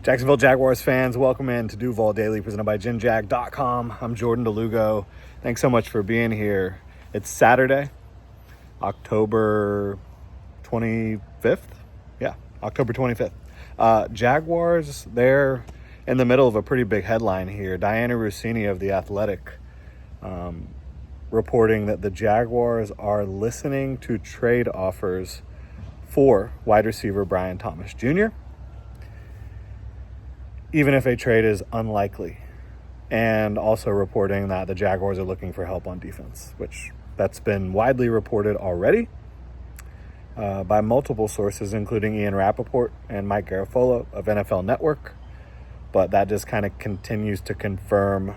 Jacksonville Jaguars fans, welcome in to Duval Daily, presented by GenJag.com. I'm Jordan DeLugo. Thanks so much for being here. It's Saturday, October 25th. Yeah, October 25th. Jaguars, they're in the middle of a pretty big headline here. Diana Rossini of The Athletic reporting that the Jaguars are listening to trade offers for wide receiver Brian Thomas Jr., even if a trade is unlikely, and also reporting that the Jaguars are looking for help on defense, which that's been widely reported already by multiple sources, including Ian Rappaport and Mike Garafolo of NFL Network. But that just kind of continues to confirm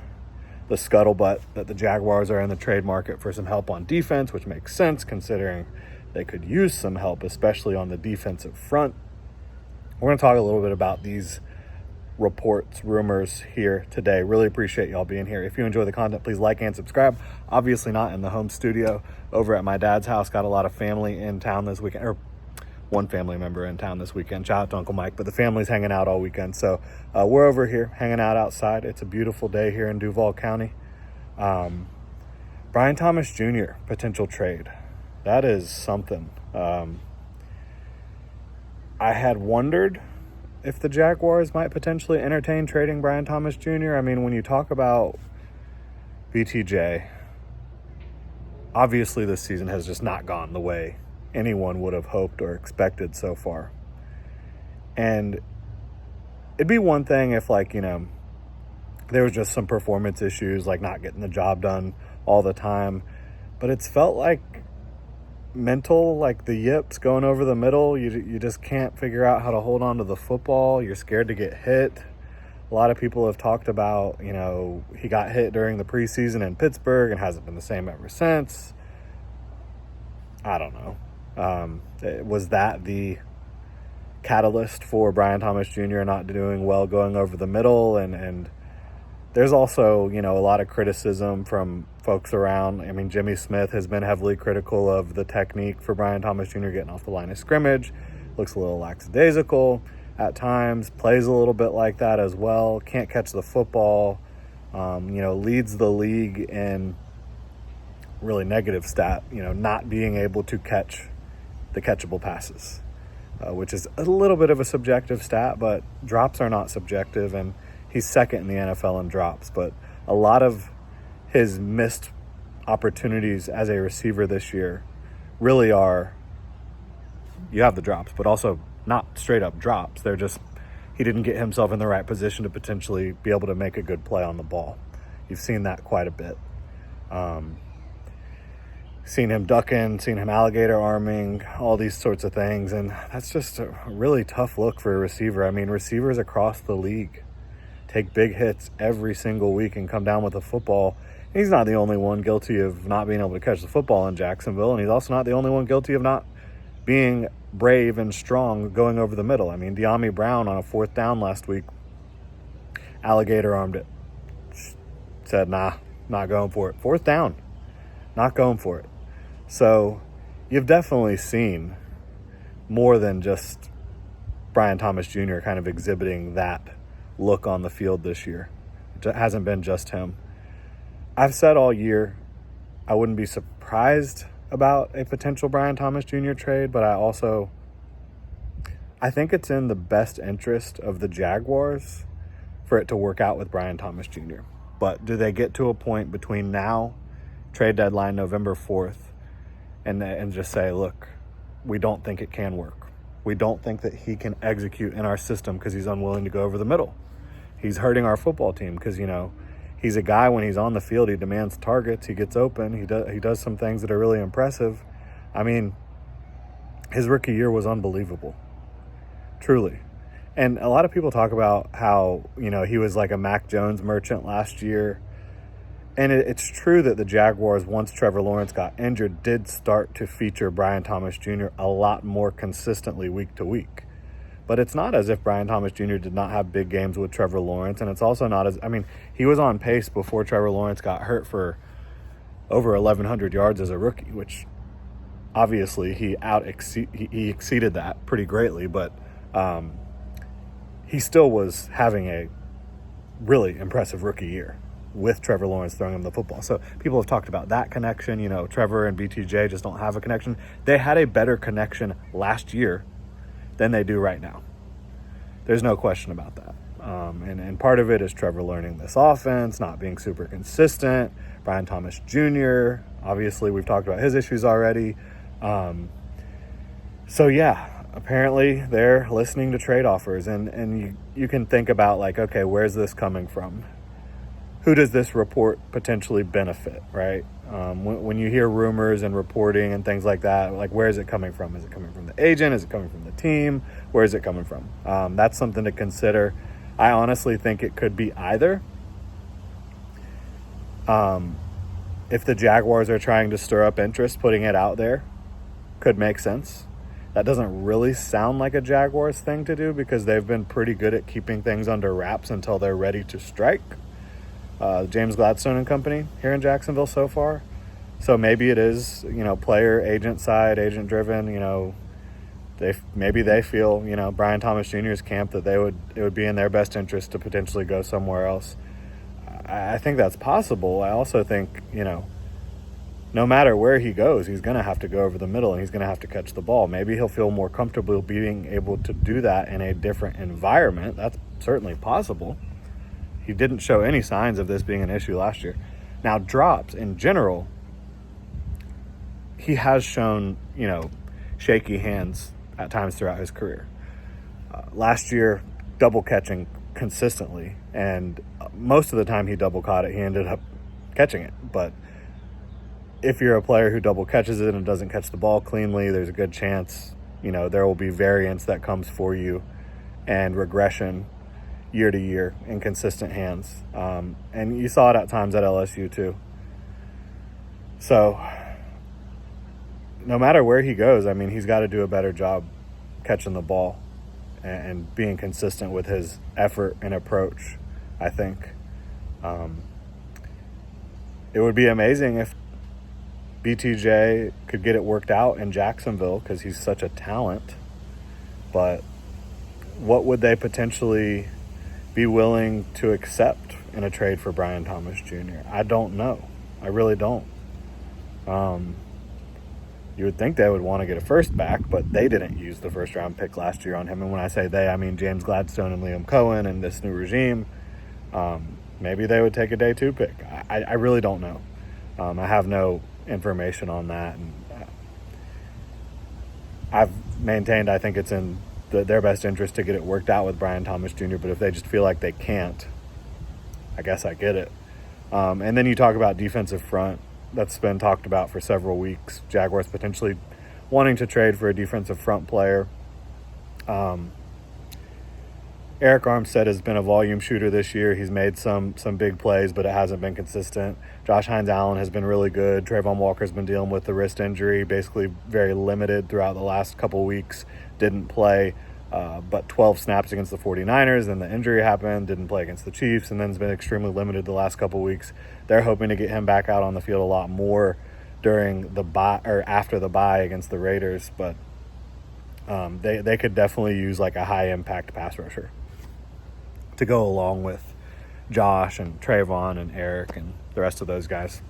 the scuttlebutt that the Jaguars are in the trade market for some help on defense, which makes sense considering they could use some help, especially on the defensive front. We're going to talk a little bit about these reports, rumors here today. Really appreciate y'all being here. If you enjoy the content, please like and subscribe. Obviously not in the home studio, over at my dad's house. Got a lot of family in town this weekend, or one family member in town this weekend. Shout out to Uncle Mike, but the family's hanging out all weekend. So we're over here hanging out outside. It's a beautiful day here in Duval County. Brian Thomas Jr., potential trade. That is something. I had wondered if the Jaguars might potentially entertain trading Brian Thomas Jr. I mean, when you talk about BTJ, obviously this season has just not gone the way anyone would have hoped or expected so far. And it'd be one thing if, there was just some performance issues, like not getting the job done all the time. But it's felt like mental, like the yips going over the middle. You just can't figure out how to hold on to the football. You're scared to get hit. A lot of people have talked about, he got hit during the preseason in Pittsburgh and hasn't been the same ever since. I don't know. Was that the catalyst for Brian Thomas Jr. not doing well going over the middle? And there's also, a lot of criticism from folks around. I mean, Jimmy Smith has been heavily critical of the technique for Brian Thomas Jr. getting off the line of scrimmage. Looks a little lackadaisical at times, plays a little bit like that as well. Can't catch the football, leads the league in really negative stat, not being able to catch the catchable passes, which is a little bit of a subjective stat, but drops are not subjective, and he's second in the NFL in drops. But a lot of his missed opportunities as a receiver this year really are, you have the drops, but also not straight up drops. They're just, he didn't get himself in the right position to potentially be able to make a good play on the ball. You've seen that quite a bit. Seen him ducking, seen him alligator arming, all these sorts of things. And that's just a really tough look for a receiver. I mean, receivers across the league take big hits every single week and come down with a football. He's not the only one guilty of not being able to catch the football in Jacksonville, and he's also not the only one guilty of not being brave and strong going over the middle. I mean, De'Ami Brown on a fourth down last week, alligator armed it. Said, nah, not going for it. Fourth down, not going for it. So you've definitely seen more than just Brian Thomas Jr. kind of exhibiting that look on the field this year. It hasn't been just him. I've said all year I wouldn't be surprised about a potential Brian Thomas Jr. trade, but I think it's in the best interest of the Jaguars for it to work out with Brian Thomas Jr. But do they get to a point between now, trade deadline November 4th, and just say, look, we don't think it can work. We don't think that he can execute in our system because he's unwilling to go over the middle. He's hurting our football team because, he's a guy, when he's on the field, he demands targets, he gets open, he does some things that are really impressive. I mean, his rookie year was unbelievable, truly. And a lot of people talk about how, he was like a Mac Jones merchant last year. And it's true that the Jaguars, once Trevor Lawrence got injured, did start to feature Brian Thomas Jr. a lot more consistently week to week. But it's not as if Brian Thomas Jr. did not have big games with Trevor Lawrence. And it's also not he was on pace before Trevor Lawrence got hurt for over 1,100 yards as a rookie, which obviously he exceeded that pretty greatly. But he still was having a really impressive rookie year with Trevor Lawrence throwing him the football. So people have talked about that connection. You know, Trevor and BTJ just don't have a connection. They had a better connection last year than they do right now. There's no question about that. And part of it is Trevor learning this offense, not being super consistent. Brian Thomas Jr., obviously we've talked about his issues already. So yeah, apparently they're listening to trade offers, and you can think about like, okay, where's this coming from? Who does this report potentially benefit, right? When you hear rumors and reporting and things like that, like, where is it coming from? Is it coming from the agent? Is it coming from the team? Where is it coming from? That's something to consider. I honestly think it could be either. If the Jaguars are trying to stir up interest, putting it out there could make sense. That doesn't really sound like a Jaguars thing to do because they've been pretty good at keeping things under wraps until they're ready to strike. James Gladstone and company here in Jacksonville so far. So maybe it is, player, agent side, agent driven, maybe they feel, Brian Thomas Jr.'s camp that it would be in their best interest to potentially go somewhere else. I think that's possible. I also think, no matter where he goes, he's going to have to go over the middle and he's going to have to catch the ball. Maybe he'll feel more comfortable being able to do that in a different environment. That's certainly possible. He didn't show any signs of this being an issue last year. Now, drops in general, he has shown, shaky hands at times throughout his career. Last year, double catching consistently, and most of the time he double caught it, he ended up catching it. But if you're a player who double catches it and doesn't catch the ball cleanly, there's a good chance, there will be variance that comes for you and regression year to year, inconsistent hands. And you saw it at times at LSU too. So no matter where he goes, he's got to do a better job catching the ball and being consistent with his effort and approach, I think. It would be amazing if BTJ could get it worked out in Jacksonville because he's such a talent. But what would they potentially be willing to accept in a trade for Brian Thomas Jr.? I don't know. I really don't. You would think they would want to get a first back, but they didn't use the first round pick last year on him. And when I say they, I mean James Gladstone and Liam Cohen and this new regime. Maybe they would take a day 2 pick. I really don't know. I have no information on that. And I've maintained I think it's in their best interest to get it worked out with Brian Thomas Jr., but if they just feel like they can't, I guess I get it. And then you talk about defensive front. That's been talked about for several weeks. Jaguars potentially wanting to trade for a defensive front player. Eric Armstead has been a volume shooter this year. He's made some big plays, but it hasn't been consistent. Josh Hines-Allen has been really good. Trayvon Walker's been dealing with the wrist injury, basically very limited throughout the last couple weeks. Didn't play but 12 snaps against the 49ers, then the injury happened, didn't play against the Chiefs, and then has been extremely limited the last couple weeks. They're hoping to get him back out on the field a lot more during the bye or after the bye against the Raiders, but they could definitely use like a high impact pass rusher to go along with Josh and Trayvon and Eric and the rest of those guys.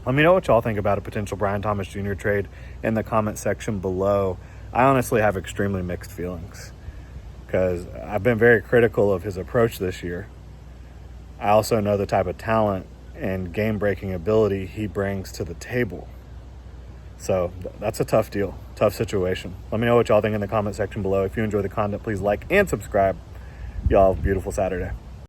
Let me know what y'all think about a potential Brian Thomas Jr. trade in the comment section below. I honestly have extremely mixed feelings because I've been very critical of his approach this year. I also know the type of talent and game-breaking ability he brings to the table. So that's a tough deal, tough situation. Let me know what y'all think in the comment section below. If you enjoy the content, please like and subscribe. Y'all have a beautiful Saturday.